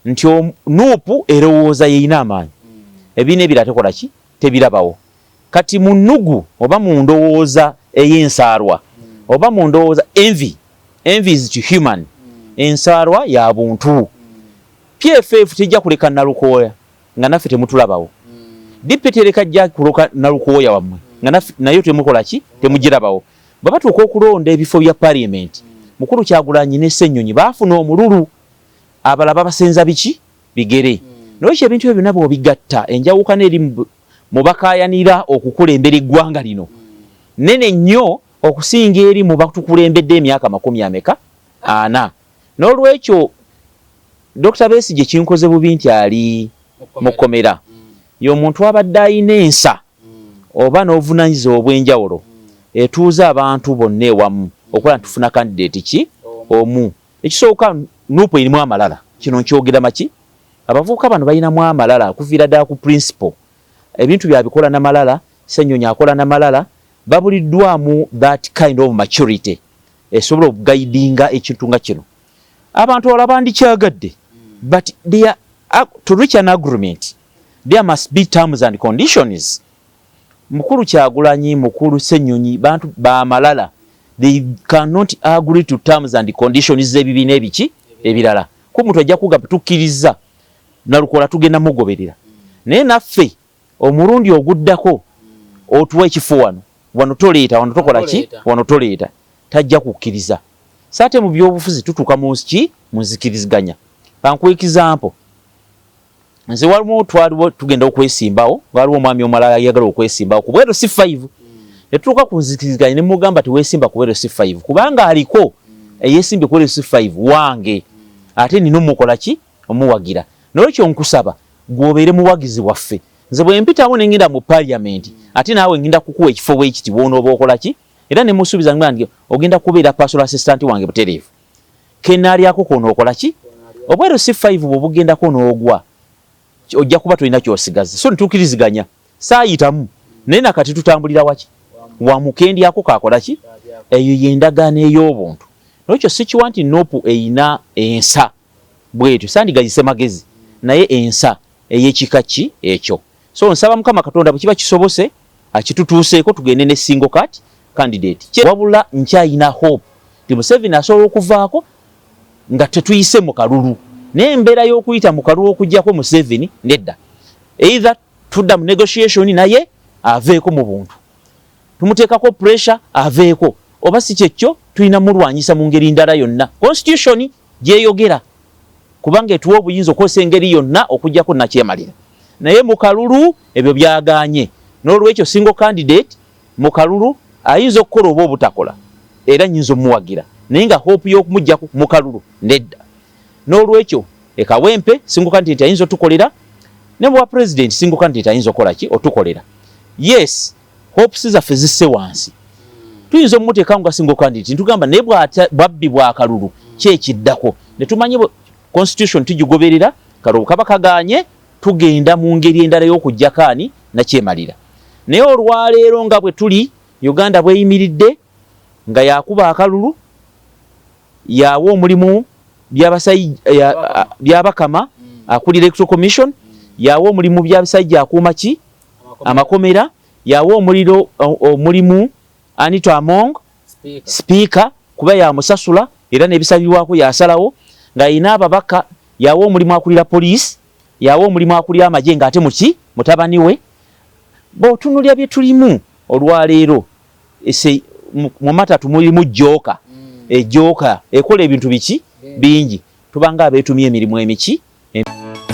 nti Nuupu erowooza yeyina amaanyi ebiina ebirala tekola ki tebirabawo kati mu nnugu oba mu ndowooza ey'ensaalwa oba mu ndowooza envy is to human ensaalwa ya buntu PFF tejja kuleka Nalukooya nga naffe temutulabawo DP tereka jja kuloka Nalukooya wammwe nga nayo temukola ki temugirabawo baba tuuka okulonda ebifo bya parliament mukulu Kyagulanyi ne Ssenyonyi baafuna omululu abalala babasenza biki bigere n'ekyo ebintu ebyo nabo bigatta enjawukana eri mu bakaayanira okukulembera eggwanga lino nene nnyo okusinga eri mu batukulembedde emyaka 40 n'olwekyo Dr. Besigye kinkoze bubi nti ali mukomera y'omuntu abadde ayina ensa oba n'obuvunaanyizibwa obw'enjawulo etuuza abantu bonna ewamu okola ntufuna candidate ki omu ekisooka Nuupu erimu amalala kino nkyogera maki abavubuka bano balinamu amalala kuviira ddala ku principle ebintu byabikola n'amalala Ssenyonyi akola n'amalala babuliddwamu that kind of maturity esobola okugaidinga ekintu nga kino abantu abalala bandikyagadde but to reach an agreement there must be terms and conditions mukulu Kyagulanyi mukulu Ssenyonyi bantu bamalala they cannot agree to terms and conditions z'ebibiina ebiki ebirala ko muntu ajja kugamba tukkiriza Nalukoola tugenda mugoberera naye naffe omulundi oguddako otuwa ekifo wano toleeta wano tokola ki wano toleeta tajja kukkiriza saate mu byobufuzi tutuuka mu nzikiriziganya kankuwa example nze waliwo twaliwo tugenda okwesimbawo waliwo omwami omulala yagala okwesimbawo ku bwero si 5 netutuuka ku nzikiriziganya ne mugamba tiweesimba ku bwero si 5 kubanga aliko eyeesimbye ku bwero si 5 wange ate nina omukola ki omuwagira n'olwekyo nkusaba gwobeere muwagizi waffe nze bwe mpitamu ne ngenda mu parliament ate naawe ngenda kukuwa ekifo bwekiti bw'onooba okola ki era ne musuubiza nti ogenda kubeera personal assistant wange butereevu kenaalyako koonookola ki obwero si 5 bw'obugendako n'ogwa ojja kuba tolina kyosigaza so nituukiriziganya saayitamu naye nakati tutambulira waki wamukendyako kakola ki eyo yendagaano ey'obuntu n'ekyo sikiwa nti Nuupu eyina ensa bwetyo sandigayise magezi naye ensa ey'ekika ki ekyo so nsaba Mukama Katonda bwe kiba kisobose akitutuuseeko tugende ne single candidate wabula nkyayina hope ti Museveni asobola okuvaako nga tetuyise mu kalulu n'embeera y'okuyita mu kalulu okuggyako Museveni nedda either tudda mu negotiation naye aveeko mu buntu tumuteekako pressure aveeko oba si kyekyo tulina mulwanyisa mu ngeri ndala yonna constitution gyeyogera kubanga etuwa obuyinza okosa engeri yonna okuggyako nakyemalira naye mu kalulu ebyo byaganye n'olwekyo single candidate mu kalulu ayinza okukola oba obutakola era nyinza omuwagira naye nga hope y'okumuggyako mu kalulu nedda n'olwekyo ekawempe single candidate ayinza otukolera ne bwa president single candidate ayinza okukola ki otukolera yes hopes zaffe zisse wansi tuyinza omuteeka nga single candidate ntugamba naye bwabbi bwa kalulu kyekiddako ne tumanye constitution tugigoberera kalulu kaba kaganye tugenda mu ngeri endala y'okuggyako ani nakyemalira naye olwaleero nga bwe tuli Uganda bweyimiridde nga yakuba akalulu yawa omulimu byabakama akulira electoral commission yawa omulimu byabasajja akuuma ki amakomera yawa omulimu Anita Among speaker kuba yamusasula era n'ebisabirwako yasalawo nga ayina ababaka yawa omulimu akulira police yawa omulimu akulira amagye ng'ate muki mutabani we bw'otunulya bye tulimu olwaleero mu matatu mulimu jooka ejooka ekola ebintu biki bingi tubanga abeetumya emirimu emiki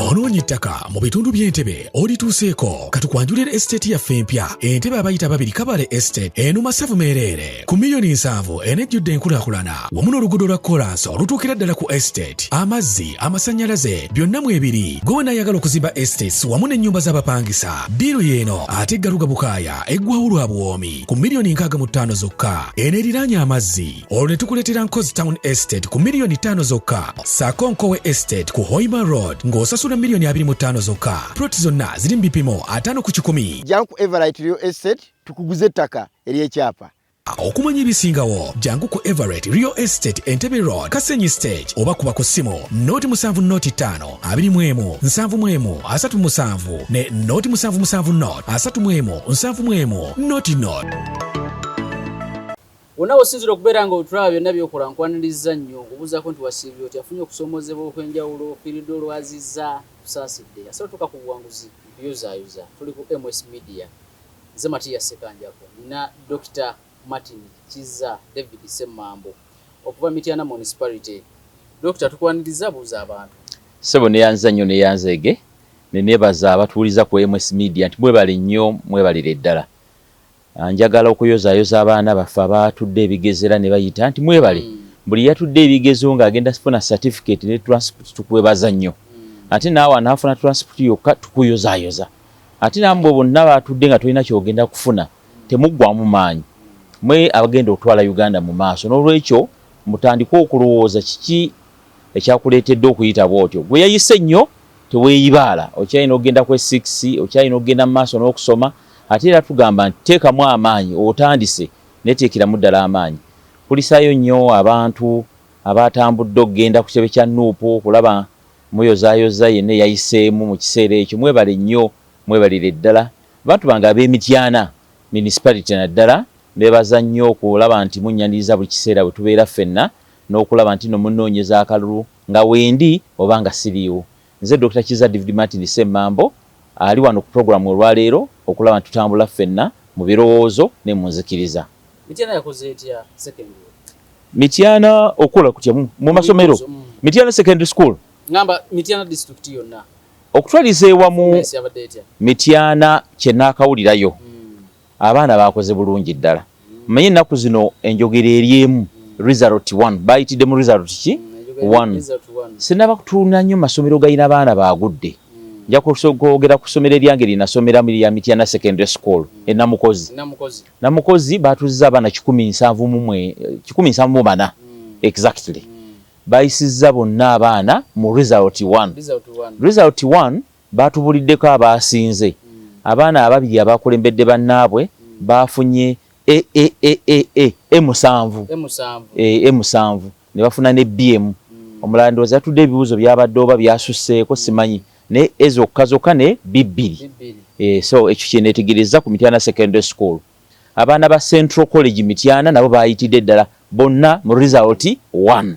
Onoonya ettaka mu bitundu by'Entebbe olituuseeko katukwanjulira estate yaffe empya Entebbe abayita babiri Kabale estate enuma Savu Meerere ku miliyoni 7 enejjudde enkulaakulana wamu n'oluguudo lwa kolansi olutuukira ddala ku estate amazzi amasannyalaze byonna mu ebiri gwe n'ayagala okuzimba estates wamu n'ennyumba z'abapangisa diiru y'eno ate eggaluga bukaaya eggwawo lwa buwoomi ku miliyoni 65 zokka eneriraanye amazzi olwo ne tukuleetera Nkozi Town estate ku miliyoni 5 zokka ssaako Nkowe estate ku Hoima road ng'osasula miliyoni 25 zokka. Ploti zonna ziri mu bipimo 5 ku 10. Janku Everlight Real Estate tukuguze ettaka ery'ekyapa Okumanya ebisingawo jangu ku Everett Real Estate Entebbe Road Kasenyi Stage oba kuba ku ssimu noti 7 noti 5 21 71 37 ne noti 77 not 31 71 noti not. Onawo sinzira okubeera nga otulaba byonna byokola nkwaniriza nnyo okubuuzaako nti wasiibye oti afunye okusoomoozebwa okw'enjawulo ofiiridde olwazizza tusaasidde asobotuka ku buwanguzi mpiyozaayoza tuli ku MS Media nze Matiya Sekanjako nina Dr. Martin Kiza David Ssemambo okuva Mityana Municipality. Dr. tukwaniriza buuza abantu. Sebo neyanza nnyo neyanzege nenebaza abatuuliza ku MS Media nti mwebale nnyo mwebalire ddala. Njagala okuyozaayoza abaana baffe abatudde ebigezera ne bayita nti mwebale buli yatudde ebigezo ng'agenda kufuna certificate ne transport tukwebaza nnyo. Ate naawe anaafuna transport yokka tukuyozaayoza. Ate namwe bonna batudde nga tolina kyogenda kufuna temuggwamu maanyi. Mwe abagenda okutwala Uganda mu maaso n'olwekyo mutandike okulowooza kiki ekyakuleetedde okuyita bw'otyo. Gwe yayise nnyo teweeyibaala okyalina okugenda ku 6 okyalina okugenda mu maaso n'okusoma. Ate era tugamba nti teekamu amaanyi otandise neteekeramu ddala amaanyi. Kulisaayo nnyo abantu abatambudde okugenda ku kitebe kya Nuupu okulaba muyozaayoza yenna yayiseemu mu kiseera ekyo. Mwebale nnyo mwebalire ddala. Bantu bange ab'Emityana Municipality naddala beebaza nnyo okulaba nti munnyaniriza buli kiseera bwe tubeera ffenna n'okulaba nti no munnoonyeza akalulu nga wendi oba nga siriiwo. Nze Dr. Kiza David Martin Ssemambo ali wano ku programu olwaleero okulaba nti tutambula ffenna mu birowoozo ne mu nzikiriza. Mityana yakoze etya secondary? Mityana okola kutya mu masomero? Mityana Secondary School. Ngamba Mityana district yonna. Okutwaliza ewamu Mityana kye naakawulirayo. Abaana baakoze bulungi ddala. Manye ennaku zino enjogera eryemu result 1 bayitidde mu result ki 1. Sinaba kutuuna nnyo masomero galina abaana baagudde. Nja kwogera ku ssomero eryange linasomera mu ya Mityana Secondary School Namukozi. Namukozi baatuzizza abaana 174 exactly. Bayisizza bonna abaana mu result 1. Result 1 baatubuliddeko abasinze. Abaana ababiri abakulembedde bannaabwe bafunye M7 ne bafuna ne BM. Omulala ndowooza yatudde ebibuuzo byabadde oba byasusseeko simanyi ne ezokka ne B2. So ekyo kye neetegereza ku Mityana Secondary School. Abaana ba Central College Mityana nabo baayitidde ddala bonna mu result 1.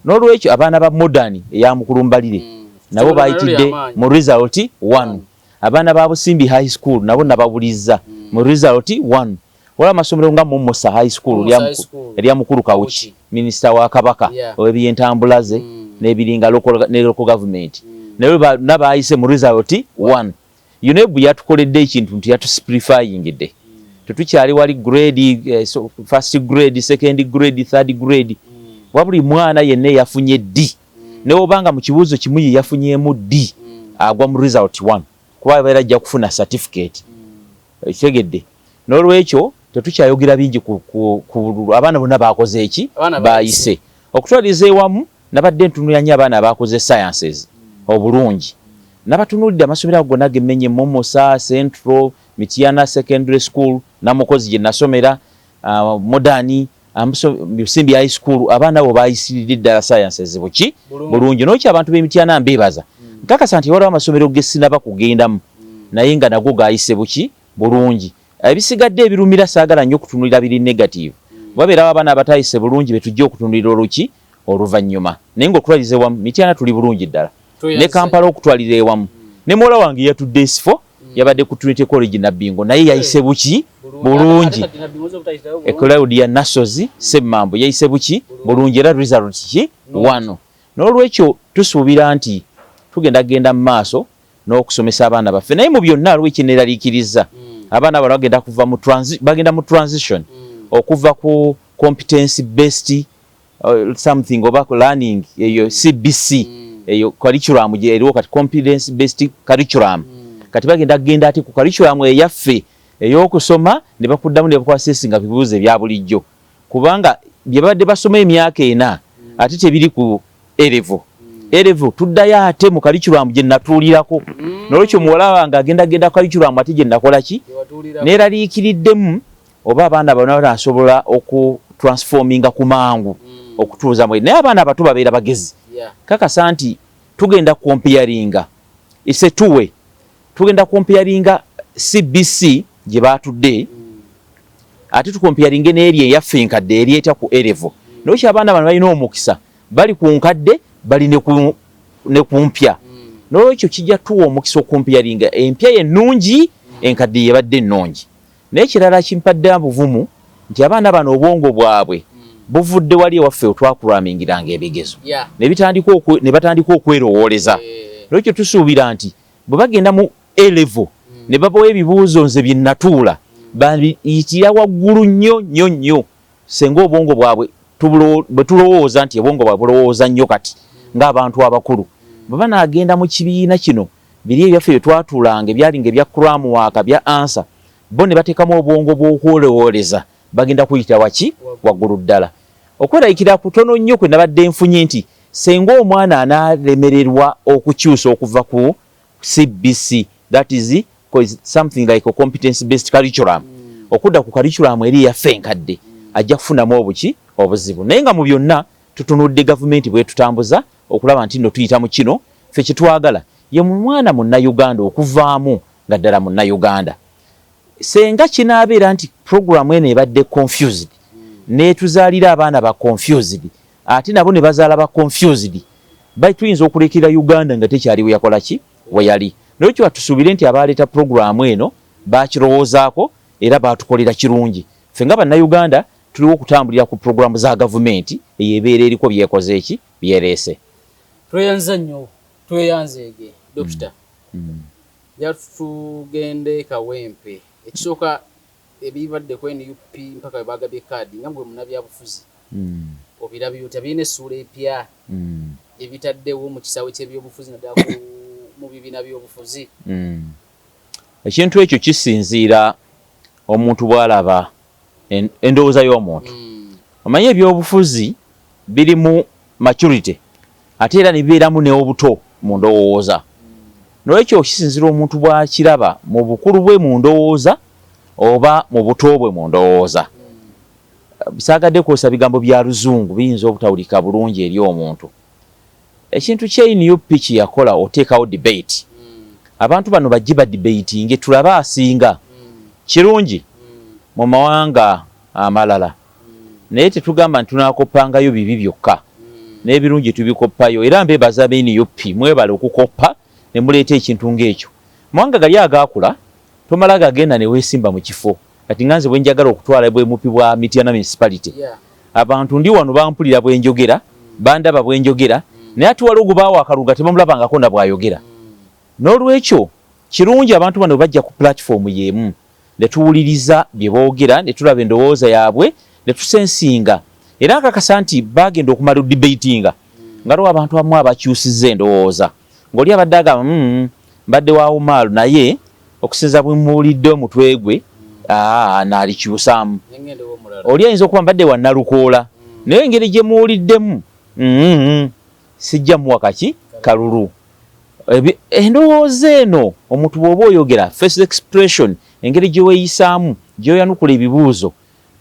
N'olwekyo abaana ba Modern eya Mukulumbalire nabo baayitidde mu result 1. Abaana ba Busimbi High School nabo nababulizza mu result 1. Wala amasomero nga Momosa High School erya Mukulu Kawuki Minister wa Kabaka ow'ebyentambula ze n'ebiringa local government nabaayise mu result 1. UNEB yatukoledde ekintu nti yatusimplifyingidde. Tetukyali wali grade first grade, second grade, third grade. Wabuli mwana yenna yafunye D. Neobanga mu kibuuzo kimu ye yafunyeemu D agwa mu result 1. Kuba abeera ajja kufuna certificate. Ekigedde. N'olwekyo tetukyayogera bingi ku abaana bonna baakoze eki baayise. Okutwaliza ewamu nabadde ntunulira nnyo abaana abaakoze sciences obulungi. Nabatunulidde amasomero ago gonna gemmenye Momosa, Central, Mityana Secondary School, Namukozi gye nasomera, Modern, Busimbi High School. Abaana abo baayisiridde ddala sciences buki bulungi. N'okyo abantu b'Emityana mbeebaza. Nkakasa nti waliwo amasomero ge sinaba kugendamu naye nga nago gaayise buki bulungi. Ebisigadde ebirumira saagala nnyo okutunulira biri negative. Wabeerawo abaana abataayise bulungi be tujja okutunulira oluki oluvannyuma. Naye ng'okutwaliza ewamu Mityana tuli bulungi ddala. Ne Kampala okutwalira ewamu. Ne muwala wange yatudde S4 yabadde ku Trinity College Nabbingo naye yayise buki bulungi. Claudia Nasozi Ssemambo yayise buki bulungi era result ki 1. N'olwekyo tusuubira nti tugenda genda mu maaso n'okusomesa abaana baffe naye mu byonna aliwo ekineeraliikiriza. Abaana bano bagenda mu transition okuva ku competence based something oba learning eyo CBC eyo curriculum gye eriwo kati competence based curriculum. Kati bagenda ati ku curriculum eyaffe ey'okusoma ne bakuddamu ne bakwasesinga bibuuzo ebya bulijjo kubanga bye babadde basoma emyaka 4 ate tebiri ku A-level tuddayo ate mu curriculum gye natuulirako. N'olwekyo muwala wange agenda curriculum ate gye nakola ki neeraliikiriddemu oba abaana bano banasobola okutransforminga ku mangu okutuuza mwe naye abaana abato babeera bagezi kakasa nti tugenda comparinga ise tuwe tugenda comparinga CBC gye batudde ate tukomparinge n'eri eyaffe enkadde eri etya ku A-level n'okyo abaana bano balina omukisa bali ku nkadde bali ne ku mpya n'olwekyo kijja tuwa omukisa okumparinga empya ennungi enkadde yebadde ennungi naye kirala kimpadde buvumu nti abaana bano obwongo bwabwe buvudde wali ewaffe otwakulamingiranga ebigezo ne batandika okwerowooleza n'olwekyo tusuubira nti bwe bagenda mu A-level ne babawa ebibuuzo nze bye natuula bayitira waggulu nnyo senga obwongo bwabwe bwe tulowooza nti obwongo bwabwe bulowooza nnyo kati ng'abantu abakulu bwe banaagenda mu kibiina kino biri ebyaffe bye twatuulanga ebyalinga ebya kuramuwaaka bya ansa bo ne bateekamu obwongo bw'okwolewooleza bagenda kuyita waki waggulu ddala okwerayikira kutono nnyo kwe nabadde nfunye nti senga omwana anaalemererwa okukyusa okuva ku CBC that is something like a competence based curriculum okudda ku curriculum eri yaffe enkadde ajja kufunamu obuzibu naye nga mu byonna tutunudde gavumenti bwe tutambuza okulaba nti nno tuyita mu kino ffe kyetwagala ye mwana munnayuganda okuvaamu nga ddala munnayuganda senga kinaabeera nti programu eno ebadde confused netuzaalira abaana ba confused ate nabo ne bazaala ba confused tuyinza okulekera Uganda nga tekyaliwo yakola ki weyali n'ekyo batusuubire nti abaleeta programu eno bakirowoozaako era batukolera kirungi ffe nga bannayuganda tuliwo okutambulira ku programu za gavumenti eyebeera eriko byekoze eki byereese tweyanza nnyo tweyanzeege Dokita yatugende Kawempe ekisooka ebibadde ku NUP mpaka bagabye kaadi nga mwe munnabyabufuzi obirabye otya birina essuula epya ebitaddewo mu kisaawe ky'ebyobufuzi naddala mu bibiina by'obufuzi ekintu ekyo kisinziira omuntu bw'alaba endowooza y'omuntu omanyi ebyobufuzi biri mu maturity ate era nibibeeramu n'obuto mu ndowooza n'ekyo kisinziira omuntu bw'akiraba mu bukulu bwe mu ndowooza oba mu buto bwe mu ndowooza bisaagadde kwosa bigambo bya luzungu biyinza obutawulika bulungi eri omuntu ekintu ky'NUP kye yakola oteekawo debate abantu bano bajje ba debatinge tulabe asinga kirungi mu mawanga amalala naye tetugamba nti tunakoppangayo bibi byokka n'ebirungi tubikoppayo era mbebaza NUP mwebale okukoppa ne muleeta ekintu ng'ekyo mawanga gali agaakula tomala gagenda ne weesimba mu kifo kati nganze bwe njagala okutwala bwemupi bwa Mityana municipality abantu ndi wano bampulira bwe njogera bandaba bwe njogera naye ati waliwo gubaawo akalunga tebamulabangako na bw'ayogera n'olwekyo kirungi abantu bano bajja ku platform y'emu ne tuwuliriza bye boogera ne tulaba endowooza yaabwe ne tusensinga era akakasa nti bagenda okumala debatinga nga lwo abantu abamu abakyusizza endowooza ng'oli abadde agamba mbadde waawumaalu naye okusinza bwe muwulidde omutwe gwe n'alikyusaamu oli ayinza okuba mbadde wa Nalukoola naye engeri gye muwuliddemu sijja muwa kaki kalulu endowooza eno omuntu bw'oba oyogera face expression engeri gye weeyisaamu gy'oyanukula ebibuuzo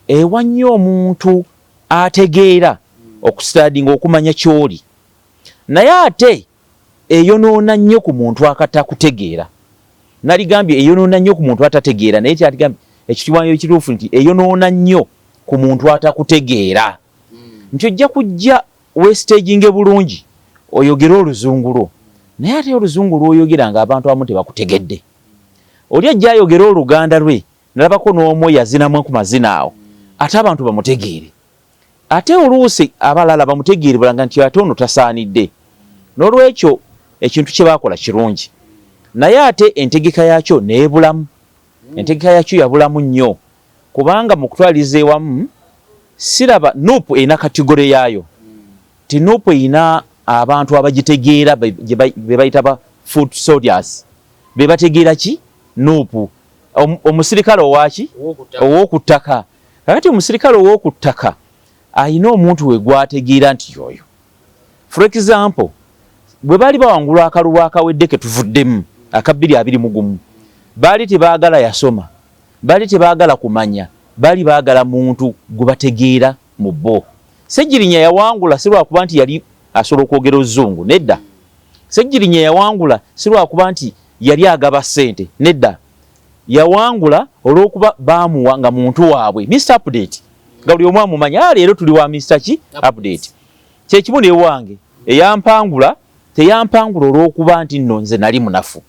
ewa nnyo omuntu ategeera okustadinga okumanya ky'oli naye ate eyonoona nnyo ku muntu akatakutegeera naligambye eyonoona nnyo ku muntu atategeera naye kyaligambye ekitiwanyo ekituufu nti eyonoona nnyo ku muntu atakutegeera nti ojja kujja weestaginge bulungi oyogere oluzungu lwo naye ate oluzungu lw'oyogera nga abantu abamu tebakutegedde oli ajja ayogera oluganda lwe nalabako n'omu yazinamu ku mazina awo ate abantu bamutegeere ate oluusi abalala bamutegeere balanga nti ate ono tasaanidde n'olwekyo ekintu kye baakola kirungi naye ate entegeka yaakyo neebulamu entegeka yaakyo yabulamu nnyo kubanga mu kutwaliza ewamu siraba NUP erina kategore yaayo ti NUP erina abantu abagitegeera be bayita ba foot soldiers be bategeera ki NUP omusirikale owaki ow'okuttaka kakati omusirikale ow'okuttaka ayina omuntu we gwategeera nti yoyo for example bwe baali bawangulwa akalulu akawedde ke tuvuddemu aka 221 baali tebaagala yasoma baali tebaagala kumanya bali baagala muntu gubategeera mu bo. Ssegirinya yawangula si lwakuba nti yali asobola okwogera oluzungu, nedda. Ssegirinya yawangula si lwakuba nti yali agaba ssente, nedda. Yawangula olw'okuba baamuwa nga muntu waabwe Mr. Update, nga buli omu amumanya, leero tuli wa Mr. ki Update. Kyekimu newange eyampangula teyampangula olw'okuba nti nno nze nali munafu,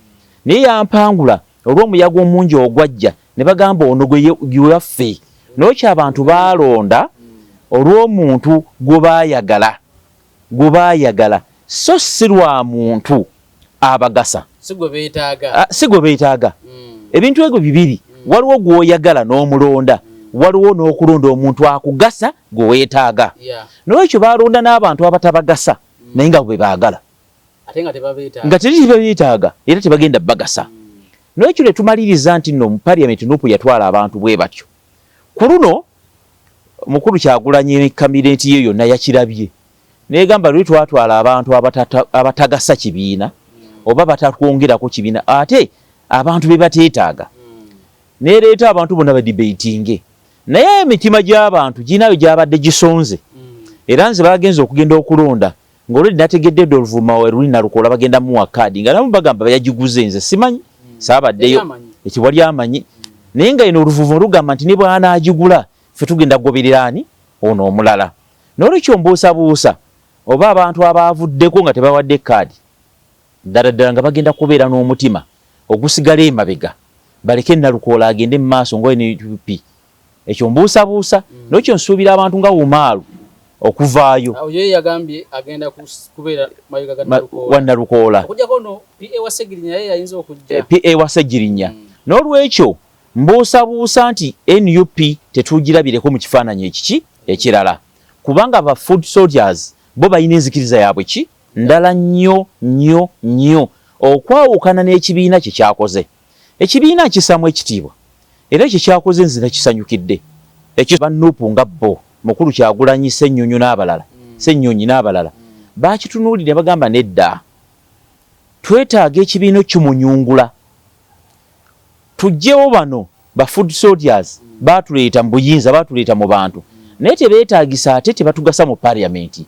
naye yampangula olw'omuyaga omungi ogwajja ne bagamba ono gwe yaffe. N'okyo abantu baalonda olw'omuntu gwe baayagala so si lwa muntu abagasa, si gwe beetaaga. Ebintu ebyo bibiri, waliwo gw'oyagala n'omulonda, waliwo n'okulonda omuntu akugasa gwe weetaaga. N'ekyo baalonda n'abantu abatabagasa naye nga bwe baagala nga tebeetaaga era tebagenda bagasa. N'ekyo ne tumaliriza nti nno mu Parliament Nuupu yatwala abantu bwe batyo. Ku luno Mukulu Kyagulanyi kabineeti ye yonna yakirabye neegamba lwe twatwala abantu abatagasa kibiina oba batatwongerako kibiina ate abantu be bateetaaga neereeta abantu bonna badibeyitinge, naye emitima gy'abantu ginayo gyabadde gisonze. Era nze bagenza okugenda okulonda ng'olwedde nategedde dde oluvuma weruli Nalukoola bagenda muwa kaadi nga namu bagamba yagiguze, nze simanyi saabaddeyo ekibwa lyamanyi, naye nga eno oluvuvu lugamba nti ne bw'anaagigula ffe tugenda kugoberera ani ono omulala. N'olwekyo mbuusabuusa oba abantu abaavuddeko nga tebawadde kaadi ddala ddala nga bagenda kubeera n'omutima ogusigala emabega baleke Nalukoola agende mu maaso ng'NUP. Ekyo mbuusabuusa, n'ekyo nsuubira abantu nga Umaaru okuvaayo. Ye yagambye agenda kubeera mabega ga Nalukoola. Okujjako no PA wa Ssegirinya ye yayinza okujja. PA wa Ssegirinya. N'olwekyo mbuusabuusa nti NUP tetugirabireko mu kifaananyi ekiki ekirala. Kubanga ba food soldiers bo balina enzikiriza yaabwe ki ndala nnyo okwawukana n'ekibiina kye kyakoze. Ekibiina kisaamu ekitiibwa era kye kyakoze nze nakisanyukidde. Ekyo bannuupu nga bo Mukulu Kyagulanyi Ssennyonyi n'abalala baakitunuulira ne bagamba nedda, twetaaga ekibiina kimunyungula. Tujjewo bano ba food soldiers baatuleeta mu buyinza, baatuleeta mu bantu, naye tebeetaagisa ate tebatugasa mu Parliament.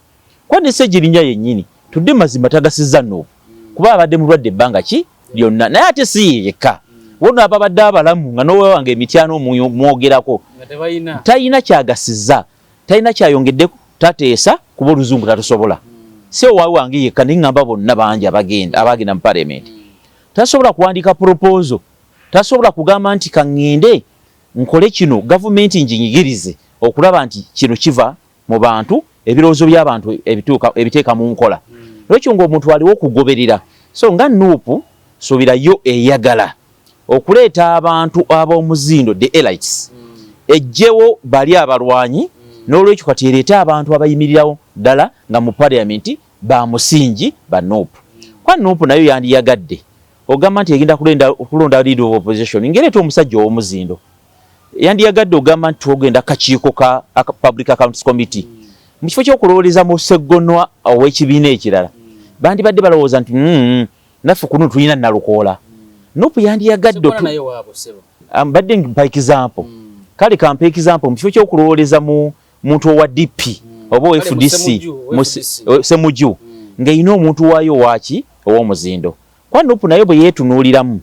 Kwa ne Ssegirinya yennyini tudde mazima tagasizza Nuupu kuba abadde mulwadde ebbanga ki lyonna, naye ate si yekka. Wonna ababadde abalamu nga n'owewange emityano mwogerako talina kyagasizza, talina kyayongeddeko, tateesa kuba oluzungu tatusobola. Si owaawe wange yekka naye ngamba bonna bangi abagenda mu Parliament. Tasobola kuwandiika proposal, tasobola kugamba nti kaŋŋende nkole kino gavumenti nginyigirize okulaba nti kino kiva mu bantu, ebirowoozo by'abantu ebiteeka mu nkola. Lwekyo ng'omuntu aliwo okugoberera. So nga Nuupu suubirayo eyagala okuleeta abantu ab'omuzindo the elites ejjewo bali abalwanyi, n'olwekyo kati ereeta abantu abayimirirawo ddala nga mu Parliament ba musingi ba Nuupu. Kwa Nuupu nayo yandiyagadde ogamba nti egenda okulonda leader of opposition ng'ereeta omusajja ow'omuzindo. Yandiyagadde ogamba nti ogenda kakiiko ka Public Accounts Committee mu kifo ky'okulowooleza mu sseggonnwa ow'ekibiina ekirala. Bandibadde balowooza nti naffe kuno tulina Nalukoola. Nuupu yandiyagadde mbadde mpa example. Kale kampa example mu kifo ky'okulowooleza mu muntu owa DP oba FDC Ssemujju ng'erina omuntu waayo waaki ow'omuzindo. Kwa Nuupu naye bwe yeetunuuliramu,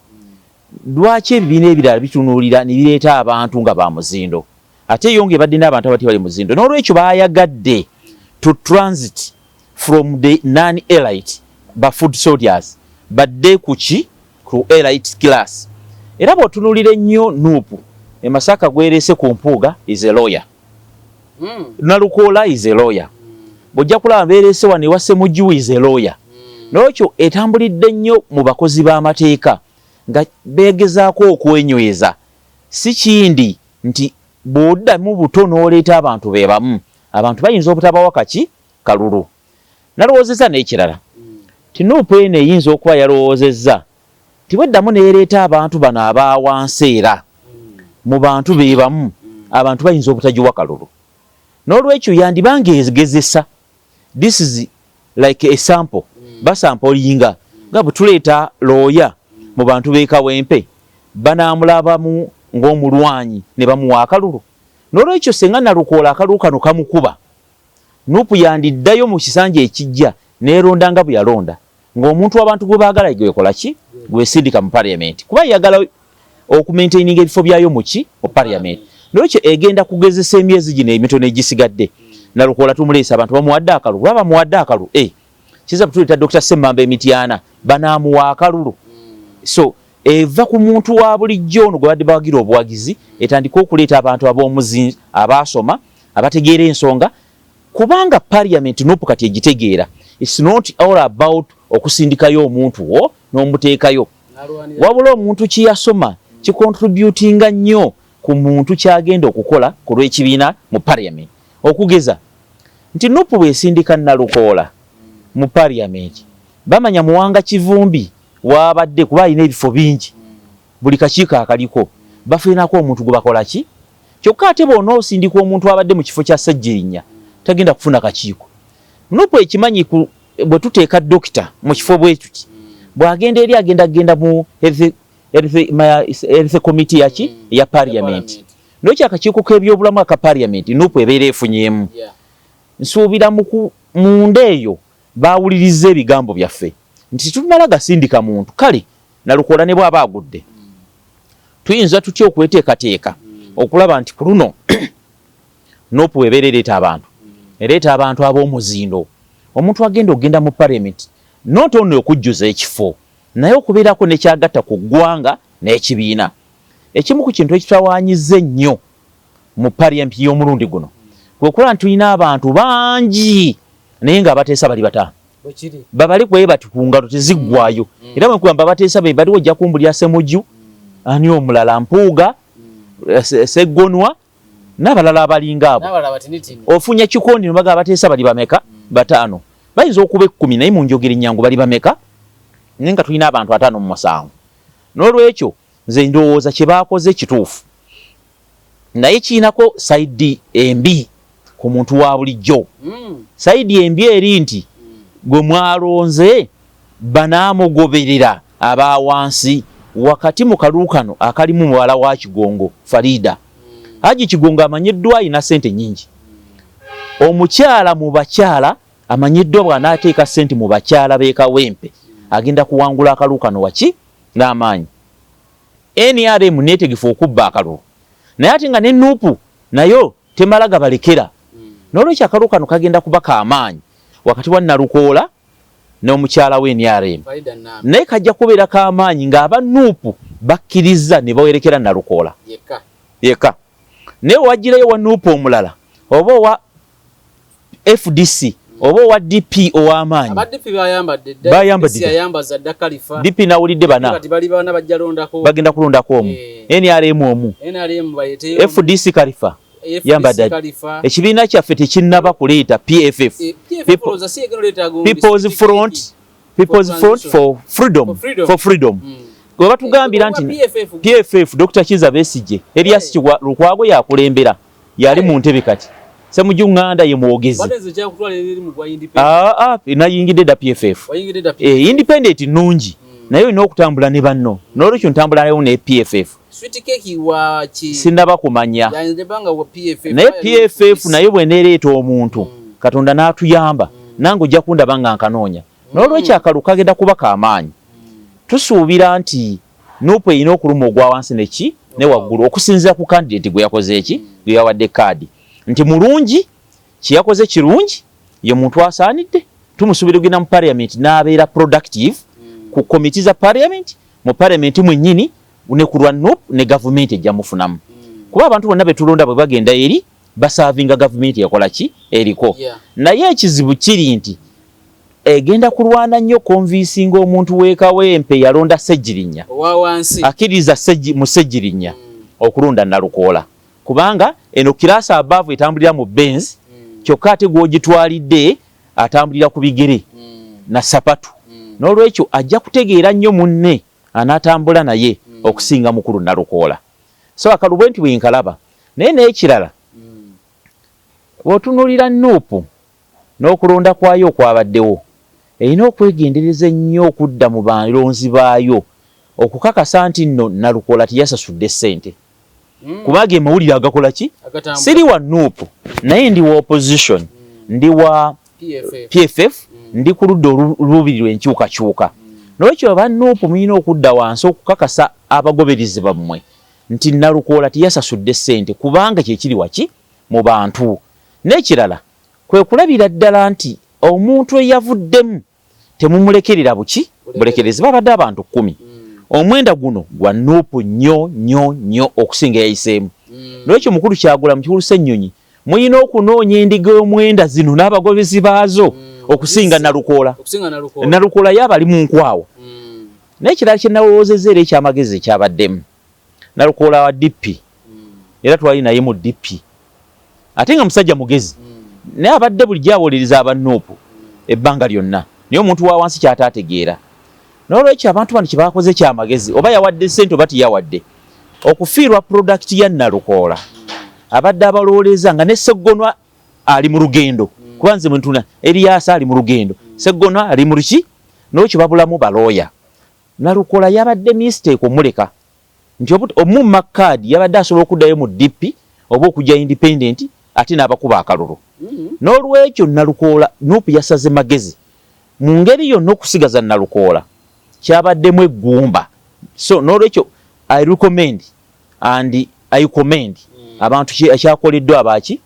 lwaki ebibiina ebirala bitunuulira ne bireeta abantu nga ba muzindo ate yo ng'ebadde n'abantu abati bali muzindo. N'olwekyo baayagadde to transit from the non-elite ba food soldiers badde ku elite class. Era bw'otunuulira ennyo Nuupu, e Masaka gwereese ku mpuuga is a lawyer. Nalukoola is a lawyer. Bw'ojja kulaba beereese wano ewa Ssemujju is a lawyer. N'ekyo etambulidde nnyo mu bakozi b'amateeka nga beegezaako okwenyweza. Si kindi nti bw'oddamu buto n'oleeta abantu be bamu, abantu bayinza obutabawa kalulu. Nalowoozezza n'ekirala ti Nuupu eno eyinza okuba yalowoozezza tibweddamu neereeta abantu bano abaawansi era mu bantu be bamu, abantu bayinza obutagiwa kalulu. N'olwekyo yandibanga egezesa. This is like a sample. Basampolinga nga bwe tuleeta looya mu bantu b'e Kawempe banaamulabamu ng'omulwanyi ne bamuwa akalulu. N'olwekyo senga Nalukoola akalulu kano kamukuba Nuupu yandiddayo mu kisanja ekijja neeronda nga bwe yalonda ng'omuntu w'abantu gwe baagala gwekola ki gwesindika mu parliament kuba yagala okumaintaininga ebifo byayo mu parliament. N'olwekyo egenda kugezesa emyezi gino emitono egisigadde Nalukoola tumuleesa abantu bamuwadde akalulu baba bamuwadde akalulu kiza butuleta Dr. Ssemamba Emityana banaamuwa akalulu so eva ku muntu wa bulijjo ono gwe badde bawagira obuwagizi etandika okuleeta abantu ab'omuzinzi abaasoma abategeera ensonga kubanga parliament Nuupu kati egitegeera it's not all about okusindikayo omuntu wo n'omuteekayo wabula omuntu kiyasoma kikontributinga nnyo ku muntu kyagenda okukola ku lw'ekibiina mu parliament okugeza nti Nuupu bwesindika Nalukoola mu parliament bamanya Muwanga Kivumbi wabadde kuba alina ebifo bingi buli kakiiko akaliko bafeenako omuntu gwe bakola ki kyokka ate bw'onoosindika omuntu abadde mu kifo kya Ssejjerinnya tagenda kufuna kakiiko. Nuupu ekimanyi bwe tuteeka dokita mu kifo bwe tuti bw'agenda eri agenda mu health committee ya parliament n'ekyo akakiiko k'ebyobulamu aka parliament Nuupu ebeera efunyeemu nsuubira munda eyo baawuliriza ebigambo byaffe nti tumala gasindika muntu kale Nalukoola ne bw'aba agudde tuyinza tutya okweteekateeka okulaba nti ku luno Nuupu ebeera ereeta abantu ab'omuzindo omuntu ogenda mu parliament not only okujjuza ekifo naye okubeerako nekyagatta ku ggwanga n'ekibiina. Ekimu ku kintu ekitawaanyiza ennyo mu parliament y'omulundi guno kwe kuba nti tulina abantu bangi naye ng'abateesa bali bataano babali kwe bati ku ngalo teziggwayo era bwe nkugamba abateesa be baliwo ojja kumbulya Ssemujju ani omulala Mpuuga Seggonwa n'abalala abalinga abo ofunya kikondi nobaga abateesa bali bameka bataano bayinza okuba 10 naye munjogera ennyangu bali bameka naye nga tulina abantu 5 mu 7 n'olwekyo nze ndowooza kye baakoze kituufu naye kiinako sayidi embi ku muntu wa bulijjo sayidi embi eri nti gwe mwalonze banaamugoberera abawansi wakati mu kalulu kano akalimu muwala wa Kigongo Farida Haji Kigongo amanyiddwa alina ssente nnyingi omukyala mu bakyala amanyiddwa bw'anaateeka ssente mu bakyala b'e Kawempe agenda kuwangula akalulu kano waki n'amaanyi NRM neetegefu okubba akalulu naye ate nga ne Nuupu nayo temala gabalekera n'olwekyo akalulu kano kagenda kuba k'amaanyi wakati wa Nalukoola n'omukyala we NRM naye kajja kubeera k'amaanyi ng'aba Nuupu bakkiriza ne bawerekera Nalukoola yeka naye wagirayo wa Nuupu omulala oba owa FDC oba owa DP ow'amaanyi bayambadde DP nawulidde bana bagenda kulondako omu NRM omu FDC Kalifa yambadde ekibiina kyaffe tekinnaba kuleeta PFF People's Front for Freedom gwe batugambira nti PFF Dr. Kizza Besigye Elias Lukwago yakulembera yali mu ntebe kati Ssemujju Nganda ye mwogezi nayingidde da PFF independent nungi naye olina okutambula ne banno n'olwekyo ntambula nayo ne PFF sinaba kumanya naye PFF naye bweneereeta omuntu Katonda n'atuyamba nange ojja kundaba nga nkanoonya n'olwekyo akalulu kagenda kuba k'amaanyi tusuubira nti Nuupu erina okuluma ogwa wansi neki ne waggulu okusinziira ku candidate gwe yakoze eki gwe yawadde kaadi nti mulungi kiyakoze kirungi ye muntu asaanidde tumusuubira ogenda mu parliament n'abeera productive ku komiti za parliament mu parliament mwennyini ne ku lwa Nuupu ne gavumenti ejja mufunamu kuba abantu bonna betulonda bwe bagenda eri basaavinga gavumenti yakola ki eriko naye ekizibu kiri nti egenda kulwana nnyo konvinsinga omuntu w'e Kawempe yalonda Ssejjerinnya akkiriza mu Ssejjerinnya okulonda Nalukoola kubanga eno kirasa above etambulira mu Benz kyokka ate gw'ogitwalidde atambulira ku bigere na sapatu n'olwekyo ajja kutegeera nnyo munne anaatambula naye okusinga mukulu Nalukoola so akalulu bwe nti bwenkalaba naye n'ekirala bw'otunuulira Nuupu n'okulonda kwayo okwabaddewo erina okwegendereza ennyo okudda mu balonzi baayo okukakasa nti nno Nalukoola teyasasudde ssente kubanga amawulire agakola ki siri wa Nuupu naye ndi wa opposition ndi wa PFF ndi ku ludda olubiri lw'enkyukakyuka n'olwekyo aba Nuupu muyina okudda wansi okukakasa abagoberezi bammwe nti Nalukoola tiyasasudde ssente kubanga kyekiri waki mu bantu n'ekirala kwe kulabira ddala nti omuntu eyavuddemu temumulekerera buki bulekerezi babadde abantu 10 omwenda guno gwa Nuupu nnyo okusinga yayiseemu n'ekyo mukulu Kyagula mu kikulu Ssennyonyi muyina okunoonya endiga y'omwenda zino n'abagobezi baazo okusinga Nalukoola Nalukoola yabali mu nkwawa n'ekirala kye nawoozezza era ekyamagezi ekyabaddemu Nalukoola wa DP era twali naye mu DP ate nga musajja mugezi naye abadde bulijjo awolereza aba Nuupu ebbanga lyonna naye omuntu wa wansi kyataategeera n'olwekyo abantu bano kye baakoze kyamagezi oba yawadde ssente oba tiyawadde okufiirwa product ya Nalukoola abadde abalowooleza nga ne Ssegonwa ali mu lugendo kuba nze mwentuna Eriyaasa ali mu lugendo Ssegonwa ali mu luki n'olwekyo babulamu balooya Nalukoola yabadde mistake omuleka nti omumma kaadi yabadde asobola okuddayo mu DP oba okujja independent ate n'abakuba akalulu n'olwekyo Nalukoola Nuupu yasaze magezi mu ngeri yonna okusigaza Nalukoola kyabaddemu eggumba so n'olwekyo I recommend and I commend abantu kyakoleddwa abaki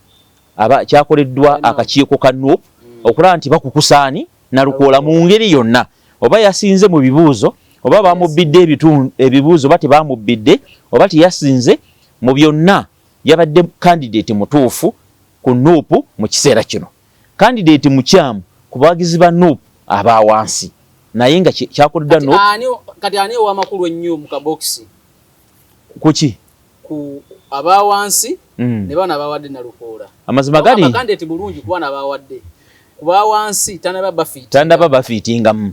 kyakoleddwa akakiiko ka Nuupu okulaba nti bakukusaani Nalukoola mu ngeri yonna oba yasinze mu bibuuzo oba bamubidde ebibuuzo oba tebamubbidde oba teyasinze mu byonna yabadde candidate mutuufu ku Nuupu mu kiseera kino candidate mukyamu ku bawagizi ba Nuupu aba wansi naye nga kyakoleddwa Nuupu kati ani ow'amakulu ennyo mu kabokisi kuki ku aba wansi ne bana abawadde Nalukoola amazima gali candidate bulungi ku bana abawadde ku ba wansi tandaba bafiitingamu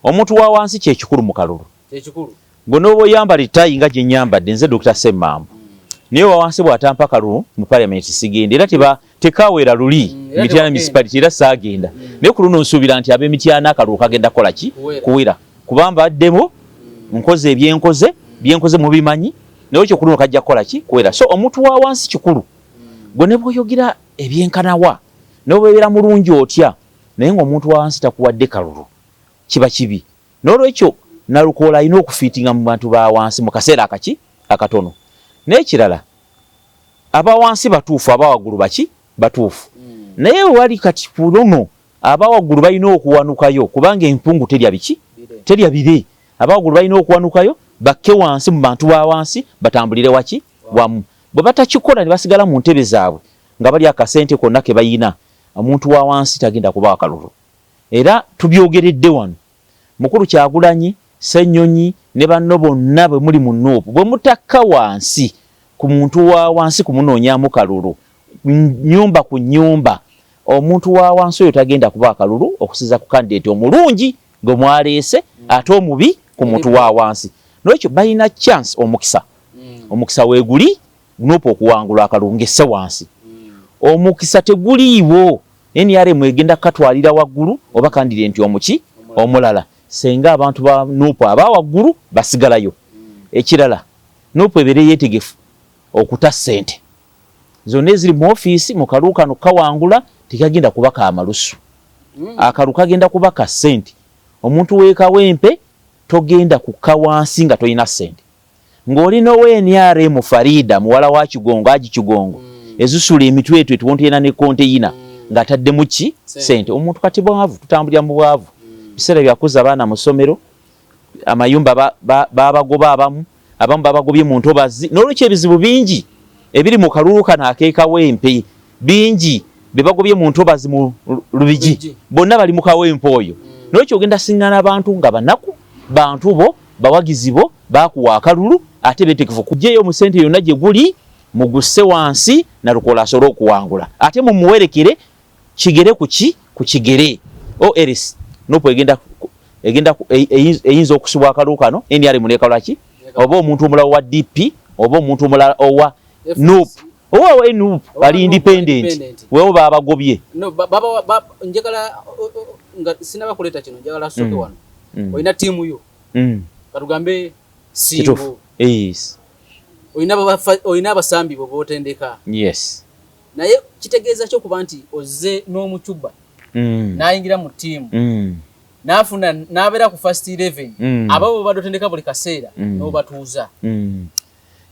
omuntu wa wansi kye kikulu mu kalulu kyekikulu gwe n'oba oyamba litayi nga gye nnyambadde nze Dr. Semmambu naye wa wansi bw'atampa kalulu mu parliament sigenda era tekaweera luli Mityana municipality era saagenda naye ku luno nsuubira nti ab'Emityana akalulu kagenda kukola ki kuwera kubanga addemo nkoze byenkoze mu bimanyi naye kyo ku luno kajja kukola ki kuwera so omuntu wa wansi kikulu gwe ne bw'oyogera ebyenkanawa n'obeera mulungi otya naye ng'omuntu wa wansi takuwadde kalulu kiba kibi n'olwekyo Nalukoola alina okufiitinga mu bantu ba wansi mu kaseera akatono n'ekirala aba wansi batuufu aba waggulu batuufu naye wali kati kulono aba waggulu balina okuwanukayo kubanga empungu terya bire aba waggulu balina okuwanukayo bakke wansi mu bantu ba wansi batambulire wamu bwe batakikola ne basigala mu ntebe zaabwe nga bali akasente konna ke bayina omuntu wa wansi tagenda kuba akalulu era tubyogeredde wano mukulu Kyagulanyi Ssennyonyi ne banno bonna bwe muli mu Nuupu bwe mutakka wansi ku muntu wa wansi kumunoonyamu kalulu nyumba ku nyumba omuntu wa wansi oyo tagenda kuba akalulu okusiza ku candidate omulungi gwe mwaleese ate omubi ku muntu wa wansi n'ekyo balina chance omukisa weeguli Nuupu okuwangula akalulu ng'esse wansi omukisa teguliiwo NRM egenda katwalira waggulu oba candidate omulala senga abantu ba Nuupu aba waggulu basigalayo ekirala Nuupu ebeere yeetegefu okuta ssente zonna eziri mu ofiisi mu kalulu kano kawangula tekagenda kuba ka malusu akalulu kagenda kuba ka ssente omuntu weekawempe togenda kukka wansi nga tolina ssente ng'olina NRM Farida muwala wa Kigongo Aji Kigongo ezisula emitwetwe tuwontena ne konteyina ng'ataddemu ssente omuntu kati bwavu tutambulira mu bwavu biseera byakuza abaana mu ssomero amayumba babagoba abamu babagobye mu ntobazi n'olwekyo ebizibu bingi ebiri mu kalulu kano akeekawempe bingi bebagobye mu ntobazi mu Lubigi bonna bali mu kawempe oyo n'olwekyo ogenda singana abantu nga banaku bantu bo bawagizi bo bakuwa akalulu ate beetegefu kujjayo mu ssente yonna gye guli mugusse wansi Nalukoola asobole okuwangula ate mumuwerekere kigere ku kigere ORS Nuupu eyinza okusibwa akalulu kano NRM nekola ki oba omuntu omulala wa DP oba omuntu omulala owa Nuupu owa Nuupu bali independent wewe babagobye njagala nga sinaba kuleta kino njagala soke wano olina tiimu yo katugambe Singo oyina abasambi bo botendeka. Yes. Naye kitegeeza kyo kuba nti ozze n'omucuba n'ayingira mu ttiimu n'afuna n'abeera ku first 11 abo badotendeka buli kaseera n'obatuuza.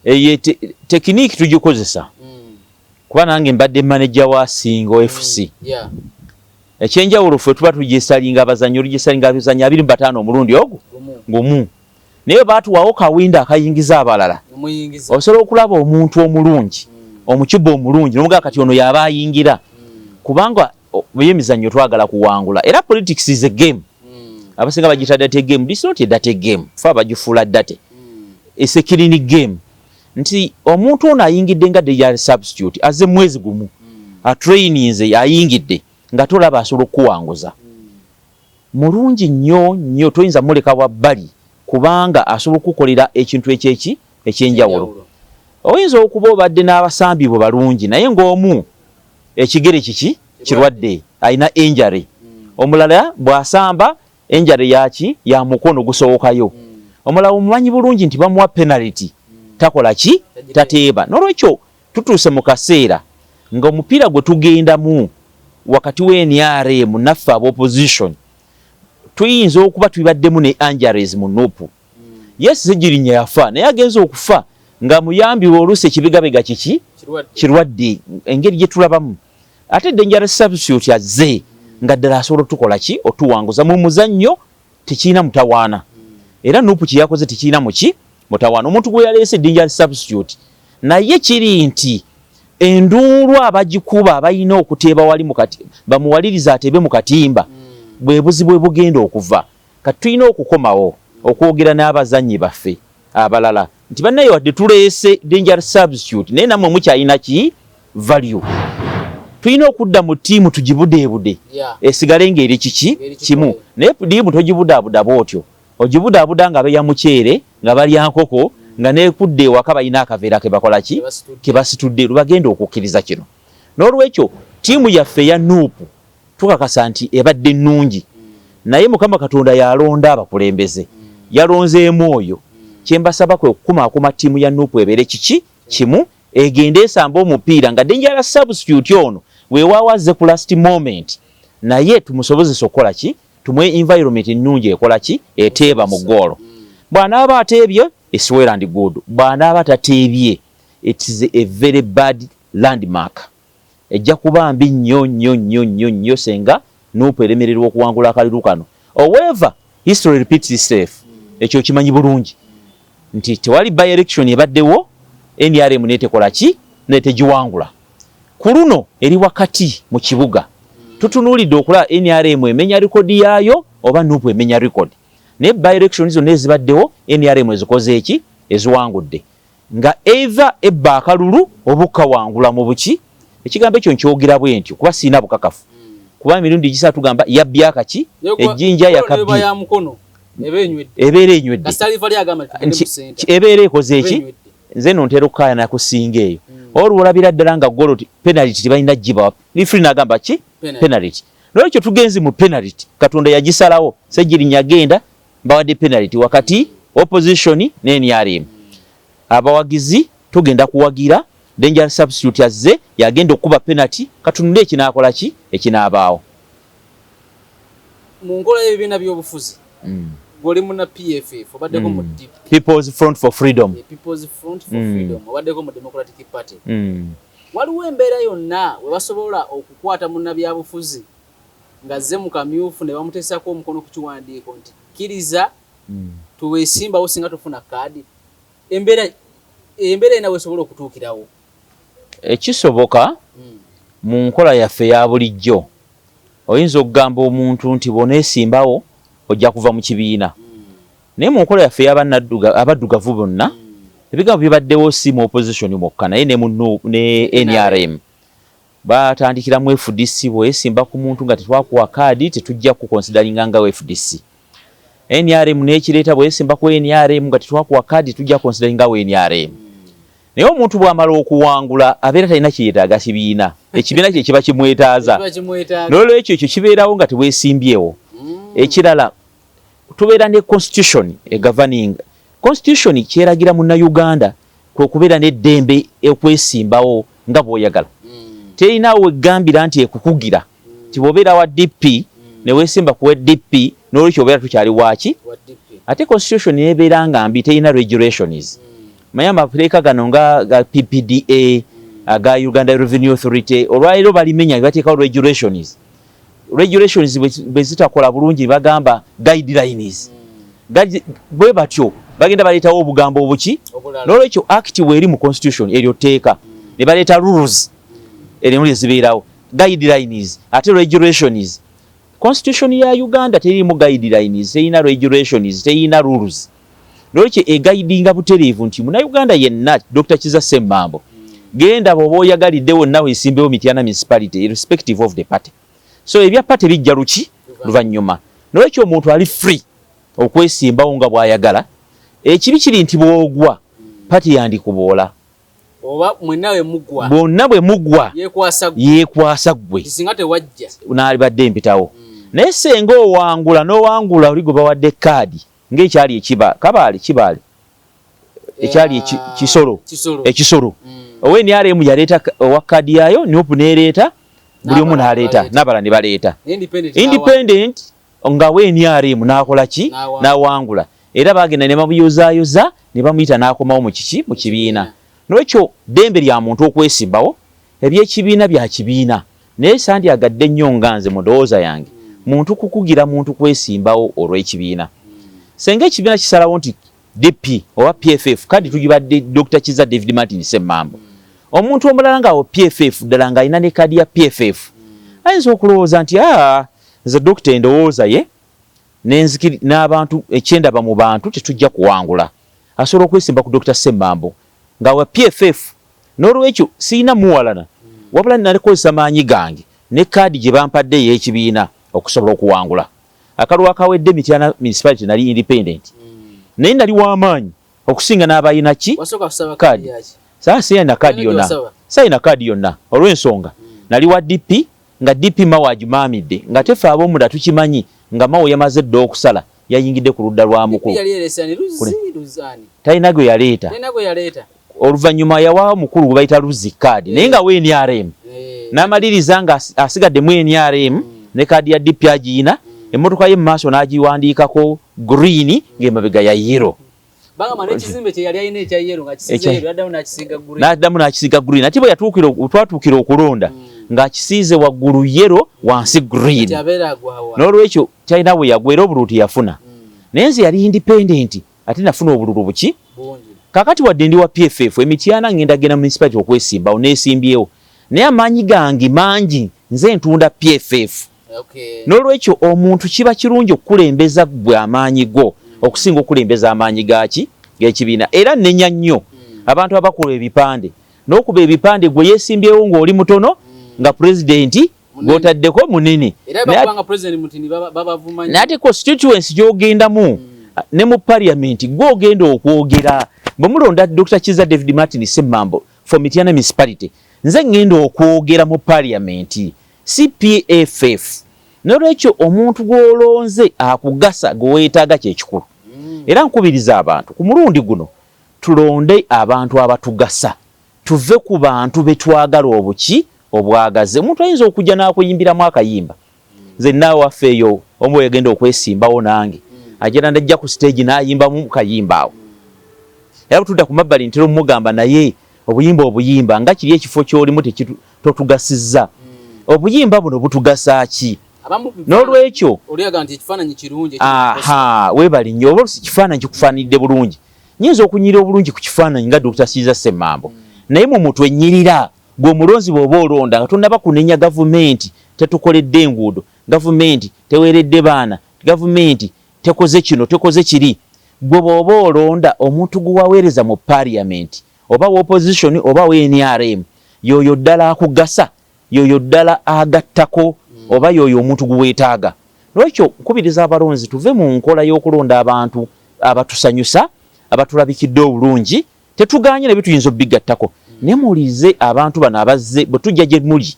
Eyo tekiniki tugikozesa kuba nange mbadde manager wa Singo FC. Ekyenjawulo ffe tuba tugisalinga abazannyi olugisalinga abazannyi 25 omulundi ogwo gumu. Naye baatuwawo kawinda akayingiza abalala. Osobola okulaba omuntu omulungi omucuba omulungi n'omugaa kati ono yaba ayingira kubanga emizannyo twagala kuwangula era politics is a game. Abasinga bagita date game. This is not a date game. Fa bagifuula date. It's a clinic game. Nti omuntu ono ayingidde nga de substitute aze mwezi gumu trainings ayingidde nga tolaba asobola okuwanguza mulungi nnyo toyinza muleka wabbali kubanga asobola okukolera ekintu ekyenjawulo. Oyinza okuba obadde n'abasambi bo balungi naye ng'omu ekigere kiki kirwadde ayina injury, omulala bw'asamba injury yaki ya mukono gusowokayo, omulala omumanyi bulungi nti bamuwa penalty takola ki tateeba. Nolwekyo tutuuse mu kaseera nga omupiira gwe tugendamu wakati w'NRM naffe ab'opposition tuyinza okuba tubaddemu ne injuries mu Nuupu. Yes, Sejjirinya yafa naye agenza okufa nga muyambi oluusi ekibigabega kiki kirwadde engeri gye tulabamu. Ate dangerous substitute azze nga ddala asobola tukola ki otuwanguza mu muzannyo tekiina mutawaana. Era Nuupu kye yakoze tekiina muki mutawaana. Omuntu gwe yaleese dangerous substitute naye kiri nti enduulu abagikuba abalina okuteeba wali mukati bamuwaliriza atebe mu katimba bwe buzibu bugenda okuva. Kati tulina okukomawo okwogera n'abazannyi baffe abalala nti bannaye wadde tuleese dangerous substitute naye nammwe mukyalina ki value. Tulina okudda mu ttiimu tugibudeebude esigale ng'eri kiki kimu. Naye ttiimu togibudaabuda bw'otyo, ogibudaabuda nga beya muceere nga balya nkoko nga neekudde ewaka balina akaveera ke bakola ki ke basitudde lubagenda okukkiriza kino. N'olwekyo ttiimu yaffe ya Nuupu tukakasa nti ebadde nnungi naye Mukama Katonda yalonda abakulembeze yalonzeemu oyo. Kyembasaba kwe okukumaakuma ttiimu ya Nuupu ebeere kiki kimu egende esamba omupiira nga dangerous substitute ono weewaawaze ku last moment naye tumusobozesa okukola ki tumuwe environment ennungi ekola ki eteeba mu ggoolo. Bw'anaaba ateebye it's well and good. Bw'anaaba tateebye it is a very bad landmark. Ejja kuba mbi nnyo senga Nuupu eremererwa okuwangula akalulu kano. However, history repeats itself. Ekyo kimanyi bulungi nti tewali by election ebaddewo NRM netekola ki netegiwangula. Ku luno eri wakati mu kibuga tutunuulidde okulaba NRM emenya rekodi yaayo oba Nuupu emenya rekodi. Naye by election zonna ezibaddewo NRM ezikoze eki eziwangudde nga either ebba akalulu oba okawangula mu buki. Ekigambo ekyo nkyogera bwe ntyo kuba siina bukakafu kuba emirundi gisatu tugamba yabbya akaki ejjinja yakabbi ebeera enywedde ebeera ekoze eki nze no ntera okukaaya nakusinga eyo olwolabira ddala nga golo penalty tebalina giba referee n'agamba ki penalty. Nolwekyo tugenzi mu penalty Katonda yagisalawo Sejjirinya agenda bawadde penalty wakati opposition ne NRM. Abawagizi tugenda kuwagira dangerous substitute azze yagenda okuba penalty katunule ekinaakola ki ekinaabaawo. Mu nkola y'ebibiina by'obufuzi goli muna PFF obaddeko mu People's Front for Freedom. People's Front for Freedom obaddeko mu Democratic Party. Waliwo embeera yonna we basobola okukwata munnabyabufuzi nga zze mu kamyufu ne bamuteesako omukono ku kiwandiiko nti kkiriza tuweesimbawo singa tufuna kaadi. Embeera enawe esobola okutuukirawo. Ekisoboka mu nkola yaffe ya bulijjo oyinza okugamba omuntu nti boneesimbawo ojja kuva mu kibiina. Naye mu nkola yaffe abaddugavu bonna ebigambo bibaddewo si mu opposition mwokka naye ne NRM batandikira mu FDC bwesimba ku muntu nga tetwakuwa kaadi tetujja kukonsidaringa nga FDC. NRM n'ekireeta bwesimba ku NRM nga tetwakuwa kaadi tujja kukonsidaringa NRM. Naye omuntu bw'amala okuwangula abeera talina kyeyetaaga kibiina. Ekibiina kye kiba kimwetaaza. N'olwekyo ekyo kibeerawo nga tebwesimbyewo. Ekirala tubeera ne constitution governing. Constitution kyeragira Munnayuganda kubeera n'eddembe okwesimbawo nga bw'oyagala. Terinawo weggambira nti ekukugira nti bw'obeera wa DP ne weesimba kuwa DP n'olwekyo obeera tukyali waki. Ate constitution nebeera nga mbi terina regulations. Manya amateeka gano nga PPDA aga Uganda Revenue Authority olwaliro balimenya bateekawo regulations. Regulations bwe zitakola bulungi bagamba guidelines. Bwe batyo bagenda baleetawo obugambo obuki n'olwekyo act weeri mu constitution eryo tteeka ne baleeta rules erimu zibeerawo guidelines ate regulations. Constitution ya Uganda terimu guidelines, terina regulations, terina rules. N'olwekyo egaidinga butereevu nti muna Uganda yenna Dr. Kizza Ssemambo genda bw'oba oyagalidde wonna weesimbewo Mityana municipality irrespective of the party. So ebya party bijja luki luvannyuma. N'olwekyo omuntu ali free okwesimbawo nga bw'ayagala. Ekibi kiri nti bw'ogwa party yandikuboola. Oba mwenawe mugwa. Bonna bwe mugwa yeekwasa ggwe. Singa tewajja. N'alibadde mpitawo. Naye senga n'owangula oli gwe bawadde kaadi ng'ekyali kabaale kibaale ekyali ekisolo owe NRM yaleeta owa kaadi yayo NUP neereeta buli omu n'aleeta n'abala ne baleeta independent nga we NRM n'akola ki n'awangula era bagenda ne bamuyozaayoza ne bamuyita n'akomawo mu kibiina. N'ekyo ddembe lya muntu okwesimbawo eby'ekibiina bya kibiina naye sandyagadde nnyo nga nze mu ndowooza yange muntu kukugira muntu kwesimbawo olw'ekibiina. Senga ekibiina kisalawo nti DP owa PFF kadi tugibadde Dr. Kizza David Martin Ssemambo omuntu omulala ngaawo PFF ddala ng'alina ne kadi ya PFF ayinza okulowooza nti nze dokita endowooza ye n'abantu ekyendaba mu bantu tetujja kuwangula asobola okwesimba ku Dr. Ssemambo ng'awa PFF n'olwekyo siina muwalana wabula nalikozesa maanyi gange ne kaadi gye bampadde ey'ekibiina okusobola okuwangula. Akalulu akawedde Mityana municipality nali independent naye nali w'amaanyi okusinga n'abayina ki kaadi. Sayina kaadi yonna olw'ensonga nali wa DP nga DP Mawo agimaamidde nga tefe ab'omunda tukimanyi nga Mawo yamaze dda okusala yayingidde ku ludda lwa mukulu talina gwe yaleeta oluvannyuma yawaawo mukulu gwe bayita Luzi kaadi naye nga we NRM n'amaliriza nga asigadde mu NRM ne kaadi ya DP agiina emmotoka ye mu maaso n'agiwandiikako green ng'emabega ya yellow. N'addamu n'akisiiga green ate bwe twatuukira okulonda ng'akisiize waggulu yellow wansi green. N'olwekyo talina bwe yagwa era obululu teyafuna naye nze yali independent ate nafuna obululu buki. Kakati wadde ndi wa PFF Mityana ngenda genda municipality okwesimbawo neesimbyewo naye amaanyi gange mangi nze ntunda PFF. N'olwekyo omuntu kiba kirungi okukulembeza gwe amaanyi go okusinga okulembeza amaanyi g'ekibiina era nnenya nnyo abantu abakola ebipande n'okuba ebipande gwe yeesimbyewo ng'oli mutono nga pulezidenti gw'otaddeko munene naye ate constituency gy'ogendamu ne mu parliament gw'ogenda okwogera bwe mulonda Dr. Kizza David Martin Ssemambo for Mityana municipality nze ngenda okwogera mu parliament si PFF. N'olwekyo omuntu gw'olonze akugasa gwe weetaaga kyekikulu era nkubiriza abantu ku mulundi guno tulonde abantu abatugasa tuve ku bantu betwagala obuki obwagaze. Omuntu ayinza okujja n'akuyimbiramu akayimba nze naawe waffe eyo omu yagenda okwesimbawo nange agenda ndajja ku stage n'ayimbamu kayimba awo era butudda ku mabbali ntera omugamba naye obuyimba nga kiri ekifo ky'olimu totugasizza obuyimba buno butugasa ki? N'olwekyo weebali nnyo oba kifaananyi kikufaanidde bulungi nyinza okunyirira obulungi ku kifaananyi nga Dr. Kizza Ssemambo naye mu mutwe nnyirira gwe omulonzi bw'oba olonda nga tonnaba kunenya gavumenti tetukoledde enguudo gavumenti teweeredde baana gavumenti tekoze kino tekoze kiri gwe bw'oba olonda omuntu gwe waweereza mu parliament oba wa opposition oba wa NRM yoyo ddala akugasa yoyo ddala agattako oba yoyo omuntu gwe weetaaga. Lwekyo nkubiriza abalonzi tuve mu nkola y'okulonda abantu abatusanyusa abatulabikidde obulungi tetuganye ne bituyinza obigattako naye muwulirize abantu bano abazze bwe tujja gye muli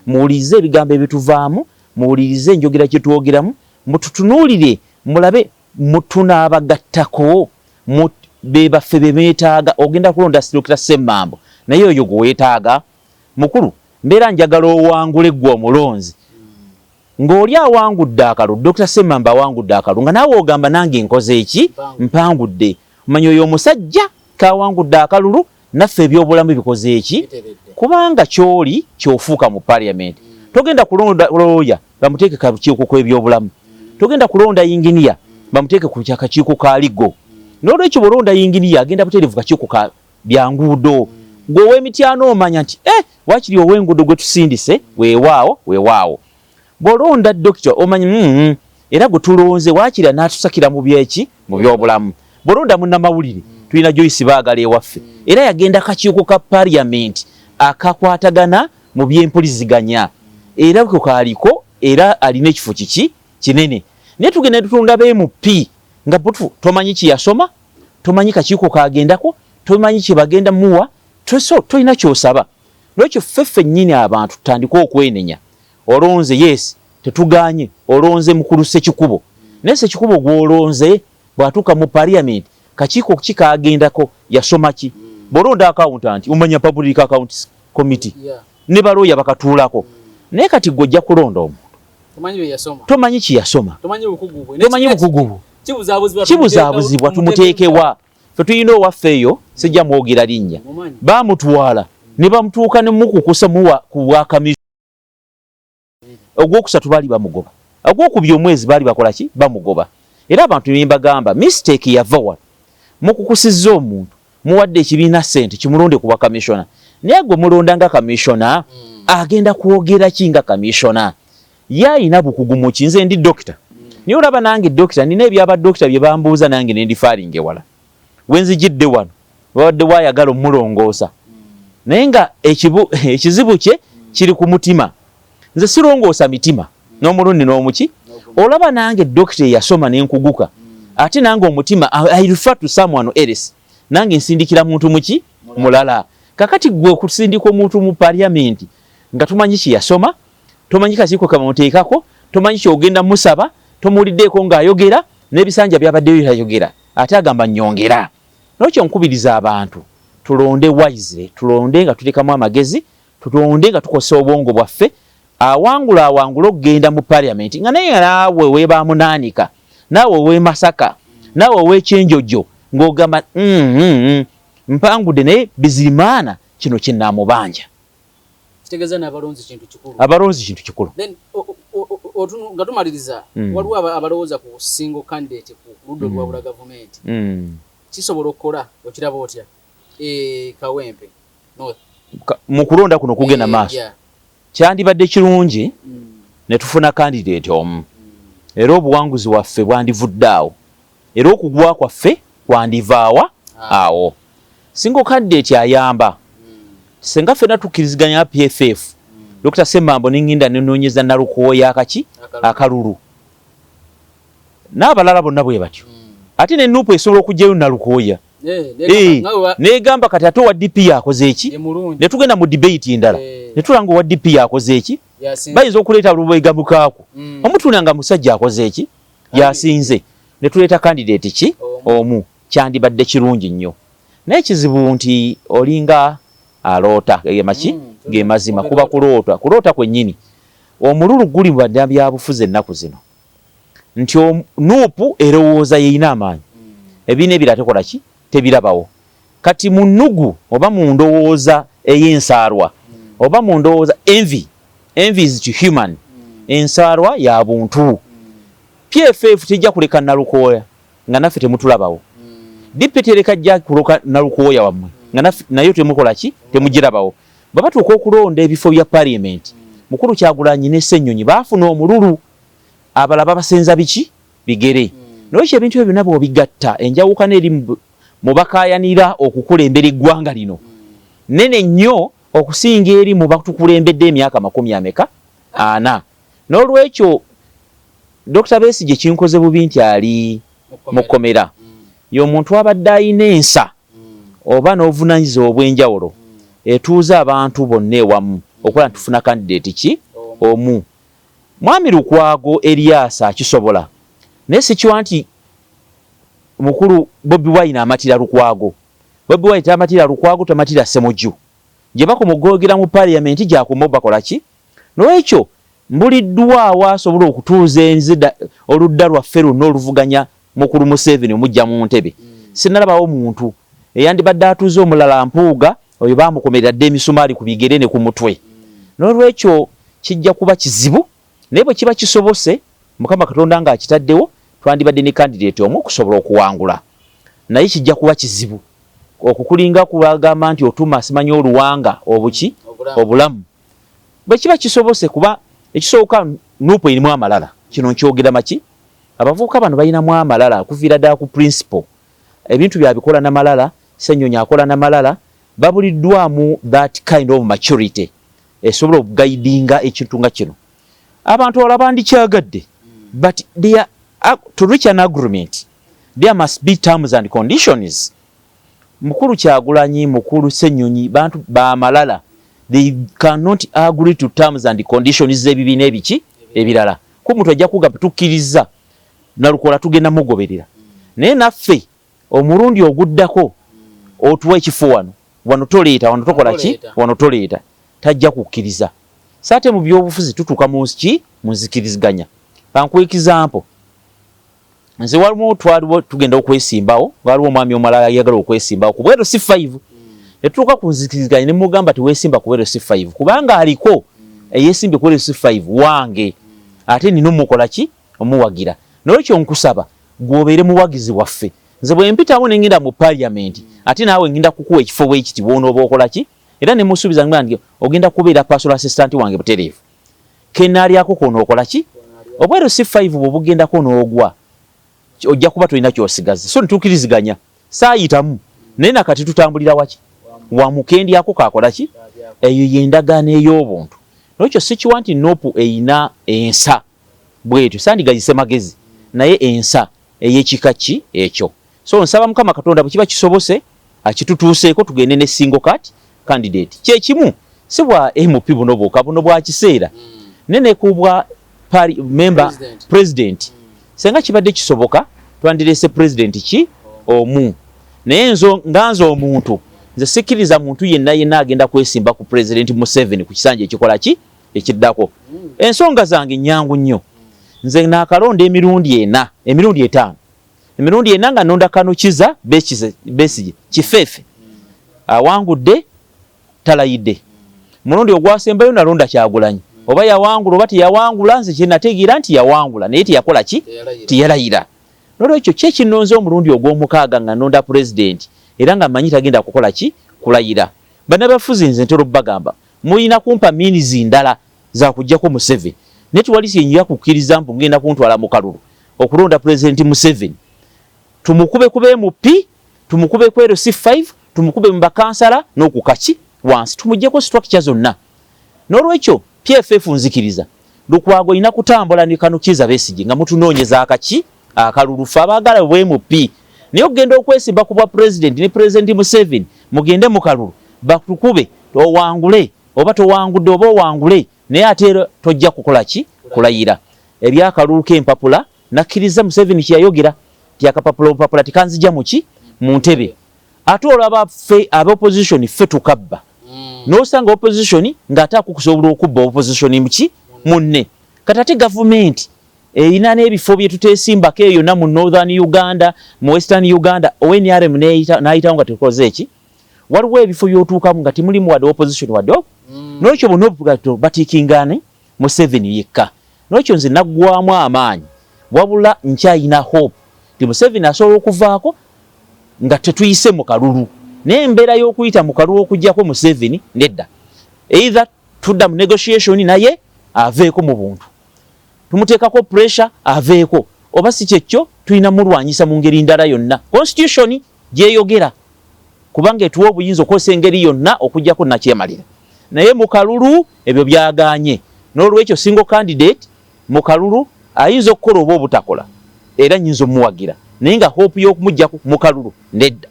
muwulirize ebigambo ebituvaamu muwulirize enjogera gye twogeramu mututunuulire mulabe mutunaabagattako be baffe be beetaaga ogenda kulonda Dr. Ssemambo naye oyo gwe weetaaga mukulu mbeera njagala owangule gwe omulonzi ng'oli awangudde akalulu Dr. Ssemambo awangudde akalulu nga naawe ogamba nange nkoze eki mpangudde omanyi oyo omusajja kawangudde akalulu naffe ebyobulamu bikoze eki kubanga kyoli kyofuuka mu parliament togenda kulonda looya bamuteeke kakiiko kw'ebyobulamu togenda kulonda yinginiya bamuteeke ku kakiiko ka ligo n'olwekyo bulonda yinginiya agenda butereevu kakiiko ka byanguudo gwe ow'emityano omanya nti waakiri ow'enguudo gwe tusindise weewaawo bw'olonda dokita omanyi era gwe tulonze waakiri n'atusakira mu byeki mu byobulamu bw'olonda munnamawulire tulina Joyce Baagala ewaffe era yagenda kakiiko ka parliament akakwatagana mu by'empuliziganya era bwe kaaliko era alina ekifo kiki kinene naye tugenda tutunda BP nga butu tomanyi kiyasoma tomanyi kakiiko kagendako tomanyi kye bagenda muwa tolina kyosaba lwekyo ffeffe nnyini abantu tutandika okwenenya olonze yes tetuganye olonze mukulu Ssekikubo naye Ssekikubo gw'olonze bw'atuuka mu parliament kakiiko kikagendako yasoma ki bolonda accountant umanya public account committee ne balooya bakatuulako naye kati gojja kulonda omuntu tomanyi kiyasoma tomanyi bukugu kibuzaabuzibwa tumuteekewa fe tulina owaffe eyo sijja mwogera linnya baamutwala ne bamutuuka ne mukukusa muwa ku bwakamisho ogwokusatu baali bamugoba ogwokubya omwezi baali bakola ki bamugoba era abantu bembagamba mistake yava wa mukukusizza omuntu muwadde ekibiina ssente kimulonde ku bwakamishona naye gwe mulonda nga kamishona agenda kwogera ki nga kamishona yayina bukugu mu kinze ndi dokita niye olaba nange dokita nina ebyabadokita bye bambuuza nange ne ndifaalinga ewala wenzijidde wano bawadde waayagala omulongoosa naye nga ekizibu kye kiri ku mutima nze sirongoosa mitima n'omulundi n'omuki olaba nange dokita eyasoma n'enkuguka ate nange omutima I refer to someone else nange nsindikira muntu muki mulala kakati gwe kusindika omuntu mu parliament nga tumanyi kiyasoma tomanyi kakiiko kamuteekako tomanyi kyogenda musaba tomuwuliddeeko ng'ayogera n'ebisanja byabaddeyo yayogera ate agamba nnyongera nokyo nkubiriza abantu tulonde wisely tulonde nga tutekamu amagezi tulonde nga tukosa obwongo bwaffe awangula okugenda mu parliament nga naye naawe weebamunaanika naawe weemasaka naawe weekyenjojo ng'ogamba mpangudde naye bizirimaana kino kye nnaamubanja kitegeeza n'abalonzi kintu kikulu abalonzi kintu kikulu then nga tumaliriza waliwo abalowooza ku single candidate ku ludda olwawula gavumenti kisobola okukola okiraba otya Kawempe mu kulonda kuno kugenda maaso kyandibadde kirungi ne tufuna candidate omu era obuwanguzi waffe bwandivudde awo era okugwa kwaffe kwandivaawa awo single candidate ayamba senga ffena tukkiriziganya PFF Dr. Ssemambo n'engenda nenoonyeza Nalukooya akaki akalulu n'abalala bonna bwe batyo ate ne nuupu esobola okugyayo Nalukooya negamba kati ate owa DP yakoze eki ne tugenda mu debate endala ne tulanga owa DP yakoze eki bayinza okuleeta lubwegamukaako omutulanga musajja akoze eki yasinze ne tuleeta candidate ki omu kyandibadde kirungi nnyo naye kizibu nti olinga aloota maki ge mazima kuba kuloota kwennyini omululu guli mu bannabyabufuzi ennaku zino nti nuupu erowooza yeyina amaanyi ebiina ebira tekola ki tebirabawo kati mu nnugu oba mu ndowooza ey'ensaalwa oba mu ndowooza envy is to human ensaalwa ya buntu PFF tejja kuleka Nalukooya nga naffe temutulabawo DP tereka jja kuloka Nalukooya wammwe nga nayo temukola ki temugirabawo baba tuuka okulonda ebifo bya parliament mukulu Kyagulanyi ne Ssenyonyi baafuna omululu abalaba basenza biki bigere n'ekyo ebintu ebyo byonna bw'obigatta enjawukana eri mu bakaayanira okukulembera eggwanga lino nene nnyo okusinga eri mu batukulembedde emyaka 40 n'olwekyo Dr. Besigye kinkoze bubi nti ali mu kkomera y'omuntu abadde ayina ensa oba n'obuvunaanyizibwa obw'enjawulo etuuza abantu bonna ewamu okola ntufuna candidate ki omu Mwami Lukwago Erias akisobola naye sikiwa nti mukulu Bobi Wine amatira Lukwago. Bobi Wine tamatira Lukwago tamatira Semoju. Je bakomogogera mu parliament gyakomoba kolaki? Noekyo mbuliddwa wasobola okutuuza enzida oludda lwaffe luno oluvuganya mukulu Museveni omujja mu ntebe. Sinalabawo muntu eyandibadde atuuze omulala Mpuuga oyo bamukomerera dde emisumaali ku bigere ne ku mutwe. N'olwekyo kijja kuba kizibu naye bwe kiba kisobose Mukama Katonda nga akitaddewo twandibadde ne candidate omu okusobola okuwangula. Naye kijja kuba kizibu okukulinga kubagamba nti otuma simanyi oluwanga obuki obulamu. Bwe kiba kisobose kuba ekisooka nuupu erimu amalala. Kino nkyogera maki? Abavubuka bano balinamu amalala kuviira ddala ku principle. Ebintu byabikola na malala, Ssenyonyi akola na malala, babuliddwamu that kind of maturity. Esobola okugaidinga ekintu nga kino. Abantu abalala bandikyagadde, but they are, to reach an agreement, there must be terms and conditions. Mukulu Kyagulanyi, mukulu Ssenyonyi, bantu ba malala, they cannot agree to terms and conditions z'ebibiina ebiki ebirala. Ku muntu ajja kugamba tukkiriza nalukola tugenda mugoberera. Naye naffe omulundi oguddako otuwa ekifo wano toleeta wano tokola ki wano toleeta tajja kukkiriza. Saate mu byobufuzi tutuuka mu ki mu nzikiriziganya. Kankuwa example. Nze waliwo twaliwo tugenda okwesimbawo, waliwo omwami omulala yagala okwesimbawo ku bwero si 5. Etuuka ku nzikiriziganya ne mugamba teweesimba ku bwero si 5 kubanga aliko eyeesimbye ku bwero si 5 wange ate nina omukola ki omuwagira. N'olwekyo nkusaba gwobeere muwagizi waffe. Nze bwe mpitawo ne ngenda mu parliament ate naawe ngenda kukuwa ekifo bwe kiti bw'onooba okola ki era ne musuubiza nti ogenda kubeera personal assistant wange butereevu. Kenaalyako koonookola ki obwero si 5 bw'obugendako n'ogwa ojja kuba tolina kyosigaza. So nituukiriziganya saayitamu naye nakati tutambulira waki wamukendyako kakola ki eyo yendagaano ey'obuntu. N'ekyo sikiwa nti Nopu eyina ensa bwetyo sandigayise magezi naye ensa ey'ekika ki ekyo. So nsaba Mukama Katonda bwe kiba kisobose akitutuuseeko tugende ne single candidate. Kyekimu si bwa MP buno bwokka buno bwa kiseera nene kubwa member president. Senga kibadde kisoboka twandireese president ki omu naye nganze omuntu nze sikiriza muntu yenna agenda kwesimba ku president Museveni ku kisanja ekikola ki ekiddako. Ensonga zange nnyangu nnyo. Nze naakalonda emirundi 5 emirundi 4 nga nonda Kanukiza Besigye Kifeefe awangudde talayidde. Mulundi ogwasembayo nalonda Kyagulanyi oba yawangula oba teyawangula nze kyenategeera nti yawangula naye teyakola ki teyalayira. N'olwekyo kyekinonze omulundi ogw'omukaaga nga nonda president era nga manyi tagenda kukola ki kulayira. Bannabafuzi nze ntera obbagamba mulina kumpa minizi ndala za kujjako Museveni naye tuwali syenyiga kukkiriza mpu ngenda kuntwala mu kalulu okulonda president Museveni. Tumukube kube MP, tumukube kwero C5, tumukube mu bakansala n'okukaki wansi tumujjeko structure zonna. N'olwekyo PFF nzikiriza Lukwago ina kutambula ne Kanukiza Besigye nga mutunoonyeza akaki akalulu fa abagala bwe MP. Naye ogenda okwesimba ku bwa president ne president Museveni mugende mu kalulu batukube owangule oba towangudde oba owangule naye ate tojja kukola ki kulayira. Ebyakalulu k'empapula nakkiriza Museveni kyeyayogera tyakapapula tikanzija muki mu ntebe. Ate olaba ffe ab'opposition ffe tukabba. N'osanga opposition ng'ataako kusobola okubba opposition muki munne. Kati ate gavumenti erina n'ebifo bye tuteesimbako eyo na mu Northern Uganda, mu Western Uganda, ONRM n'ayitawo nga tukoze eki. Waliwo ebifo by'otuukamu nga temulimu wadde opposition wadde. N'ekyo bonna batiikingane Museveni yekka. N'ekyo nze naggwamu amaanyi wabula nkyayina hope ti Museveni asobola okuvaako nga tetuyise mu kalulu. Naye embeera y'okuyita mu kalulu okujjako Museveni nedda. Either tudda mu negotiation naye aveeko mu buntu. Tumuteekako pressure aveeko. Oba si kyekyo tulina mulwanyisa mu ngeri ndala yonna. Constitution gyeyogera. Kubanga etuwa obuyinza okosa engeri yonna okujjako nakyemalira. Naye mu kalulu ebyo byaganye. N'olwekyo single candidate mu kalulu ayinza okukola oba obutakola. Era nyinza omuwagira. Naye nga hope y'okumujjako mu kalulu nedda.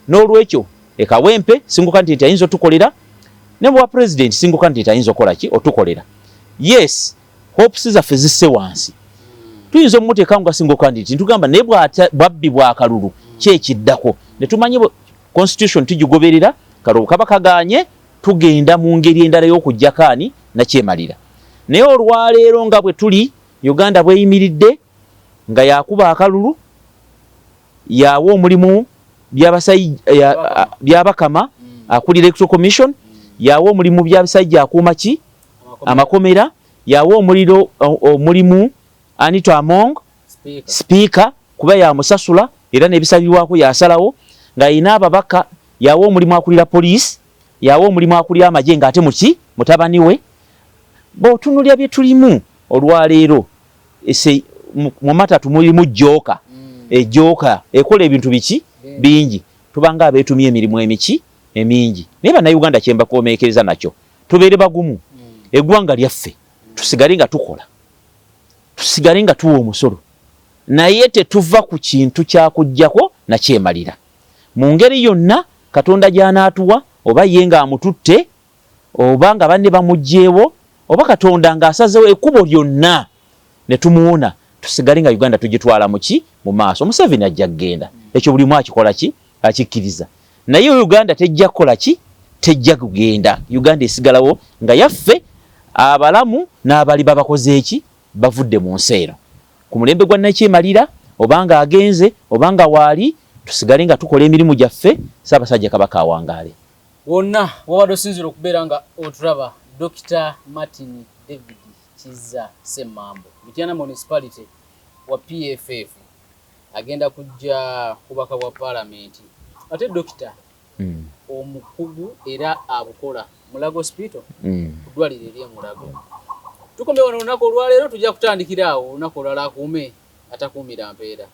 N'olwekyo ekawempe single candidate ayinza otukolera ne bwa president single candidate ayinza okola ki otukolera. Yes, hopes zaffe zisse wansi. tuyinza omuteekawo nga single candidate ntugamba naye bwabbi bwa kalulu kyekiddako ne tumanyi constitution tugigoberera kalulu kaba kaganye tugenda mu ngeri endala y'okujjako ani nakyemalira naye olwaleero nga bwe tuli Uganda bweyimiridde nga yakuba akalulu yawa omulimu byabakama akulira electoral commission yawa omulimu byabasajja akuuma ki amakomera yawa omulimu Anita Among speaker kuba yamusasula era n'ebisabirwako yasalawo nga ayina ababaka yawa omulimu akulira police yawa omulimu akulira amagye ng'ate muki mutabani we bw'otunulya bye tulimu olwaleero mu matatu mulimu jooka ejooka ekola ebintu biki bingi tubanga abeetumya emirimu emiki emingi naye bannayuganda kye mbakoomeekereza nakyo tubeere bagumu eggwanga lyaffe tusigale nga tukola tusigale nga tuwa omusolo naye tetuva ku kintu kyakujjako nakyemalira mu ngeri yonna Katonda gy'anaatuwa oba ye ng'amututte oba nga banne bamugjeewo oba Katonda ng'asazewo ekkubo lyonna ne tumuwona tusigale nga Uganda tugitwala muki mu maaso. Museveni ajja kgenda ekyo buli mwakikola ki akikkiriza naye Uganda tejja kukola ki tejja kugenda Uganda esigalawo nga yaffe abalamu n'abali babakoze eki bavudde mu nsi eno ku mulembe gwa nakyemalira obanga agenze obanga waali tusigale nga tukola emirimu gyaffe Ssaabasajja Kabaka awangaale wonna wabadde osinzira okubeera nga otulaba Dr. Martin David Kizza Ssemambo Mityana municipality wa PFF agenda kujja kubaka bwa parliament ate Dr. omukugu era abukola Mulago Hospital kudwalira eri Mulago tukombe wano olunaku olwaleero tujja kutandikira awo olunaku olwala akuume atakuumira mpeera